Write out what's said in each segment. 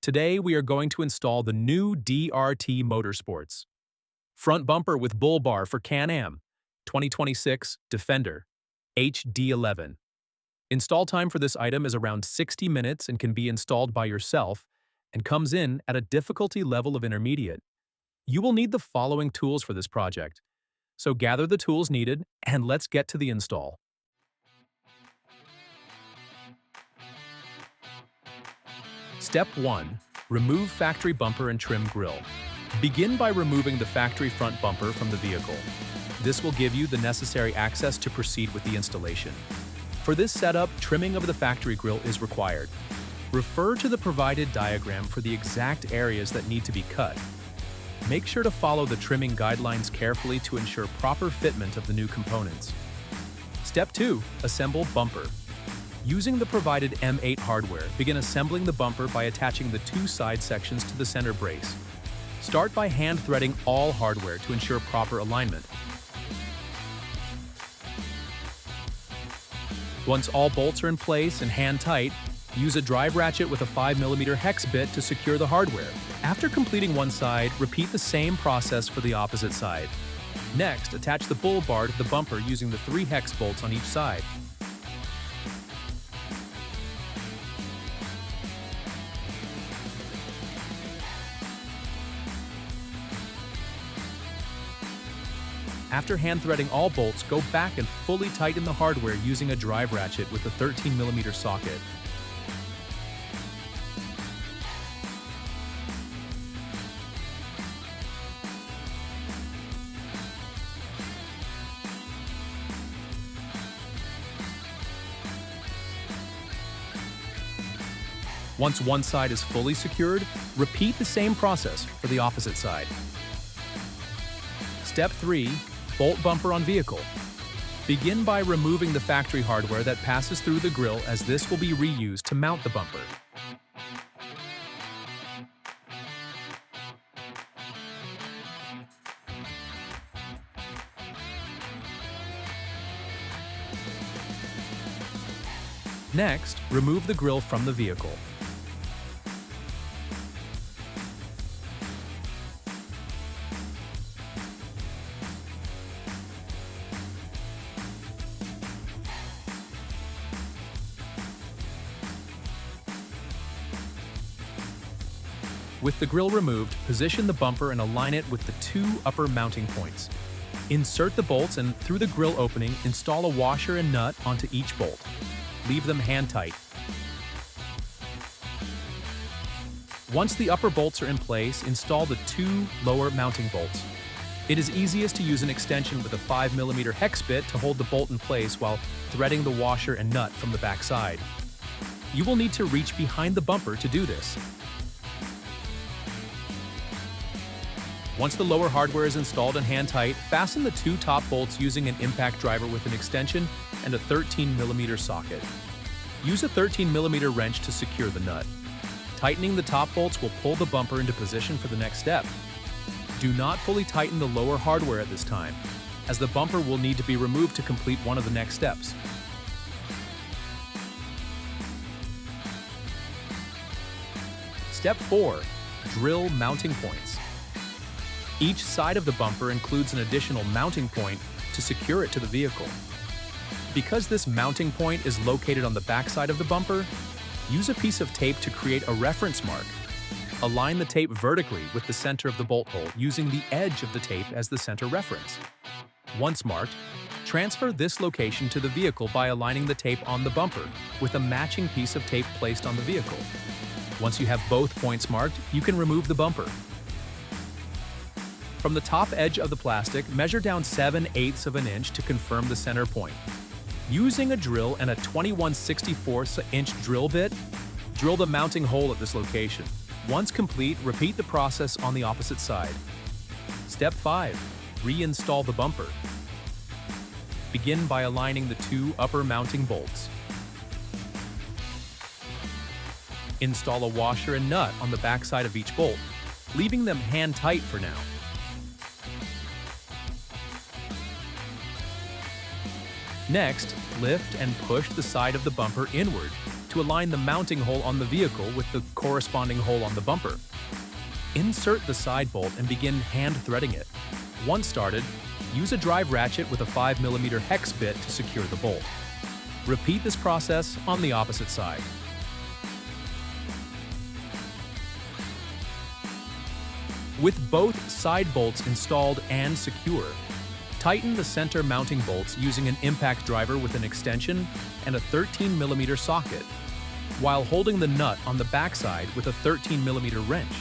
Today, we are going to install the new DRT Motorsports. Front bumper with bull bar for Can-Am, 2026 Defender HD11. Install time for this item is around 60 minutes and can be installed by yourself and comes in at a difficulty level of intermediate. You will need the following tools for this project. So gather the tools needed and let's get to the install. Step 1. Remove factory bumper and trim grille. Begin by removing the factory front bumper from the vehicle. This will give you the necessary access to proceed with the installation. For this setup, trimming of the factory grille is required. Refer to the provided diagram for the exact areas that need to be cut. Make sure to follow the trimming guidelines carefully to ensure proper fitment of the new components. Step 2. Assemble bumper. Using the provided M8 hardware, begin assembling the bumper by attaching the two side sections to the center brace. Start by hand threading all hardware to ensure proper alignment. Once all bolts are in place and hand tight, use a drive ratchet with a 5mm hex bit to secure the hardware. After completing one side, repeat the same process for the opposite side. Next, attach the bull bar to the bumper using the 3 hex bolts on each side. After hand threading all bolts, go back and fully tighten the hardware using a drive ratchet with a 13mm socket. Once one side is fully secured, repeat the same process for the opposite side. Step 3. Bolt bumper on vehicle. Begin by removing the factory hardware that passes through the grille, as this will be reused to mount the bumper. Next, remove the grille from the vehicle. With the grille removed, position the bumper and align it with the 2 upper mounting points. Insert the bolts and, through the grille opening, install a washer and nut onto each bolt. Leave them hand tight. Once the upper bolts are in place, install the 2 lower mounting bolts. It is easiest to use an extension with a 5mm hex bit to hold the bolt in place while threading the washer and nut from the back side. You will need to reach behind the bumper to do this. Once the lower hardware is installed and hand tight, fasten the 2 top bolts using an impact driver with an extension and a 13mm socket. Use a 13mm wrench to secure the nut. Tightening the top bolts will pull the bumper into position for the next step. Do not fully tighten the lower hardware at this time, as the bumper will need to be removed to complete one of the next steps. Step 4. Drill mounting points. Each side of the bumper includes an additional mounting point to secure it to the vehicle. Because this mounting point is located on the backside of the bumper, use a piece of tape to create a reference mark. Align the tape vertically with the center of the bolt hole using the edge of the tape as the center reference. Once marked, transfer this location to the vehicle by aligning the tape on the bumper with a matching piece of tape placed on the vehicle. Once you have both points marked, you can remove the bumper. From the top edge of the plastic, measure down 7/8 of an inch to confirm the center point. Using a drill and a 21/64" drill bit, drill the mounting hole at this location. Once complete, repeat the process on the opposite side. Step 5. Reinstall the bumper. Begin by aligning the 2 upper mounting bolts. Install a washer and nut on the backside of each bolt, leaving them hand tight for now. Next, lift and push the side of the bumper inward, to align the mounting hole on the vehicle with the corresponding hole on the bumper. Insert the side bolt and begin hand threading it. Once started, use a drive ratchet with a 5mm hex bit to secure the bolt. Repeat this process on the opposite side. With both side bolts installed and secure, tighten the center mounting bolts using an impact driver with an extension and a 13mm socket, while holding the nut on the backside with a 13mm wrench.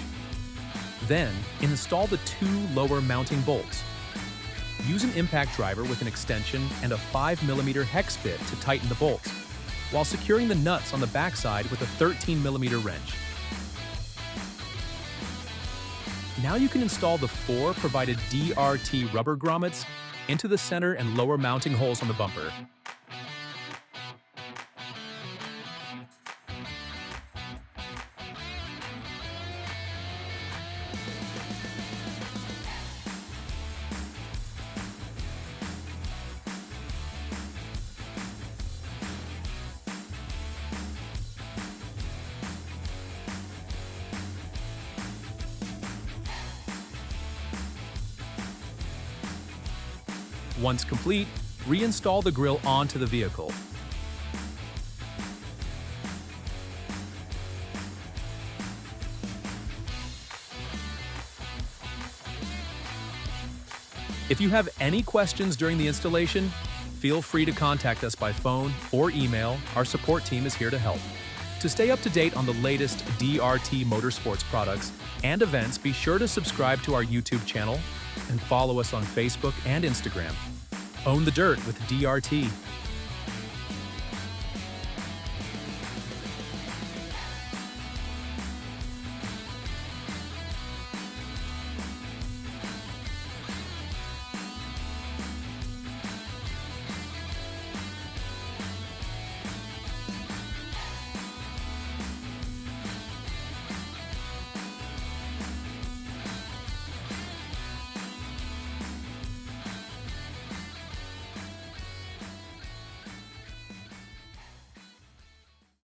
Then, install the 2 lower mounting bolts. Use an impact driver with an extension and a 5mm hex bit to tighten the bolts, while securing the nuts on the backside with a 13mm wrench. Now you can install the 4 provided DRT rubber grommets into the center and lower mounting holes on the bumper. Once complete, reinstall the grille onto the vehicle. If you have any questions during the installation, feel free to contact us by phone or email. Our support team is here to help. To stay up to date on the latest DRT Motorsports products and events, be sure to subscribe to our YouTube channel and follow us on Facebook and Instagram. Own the dirt with DRT.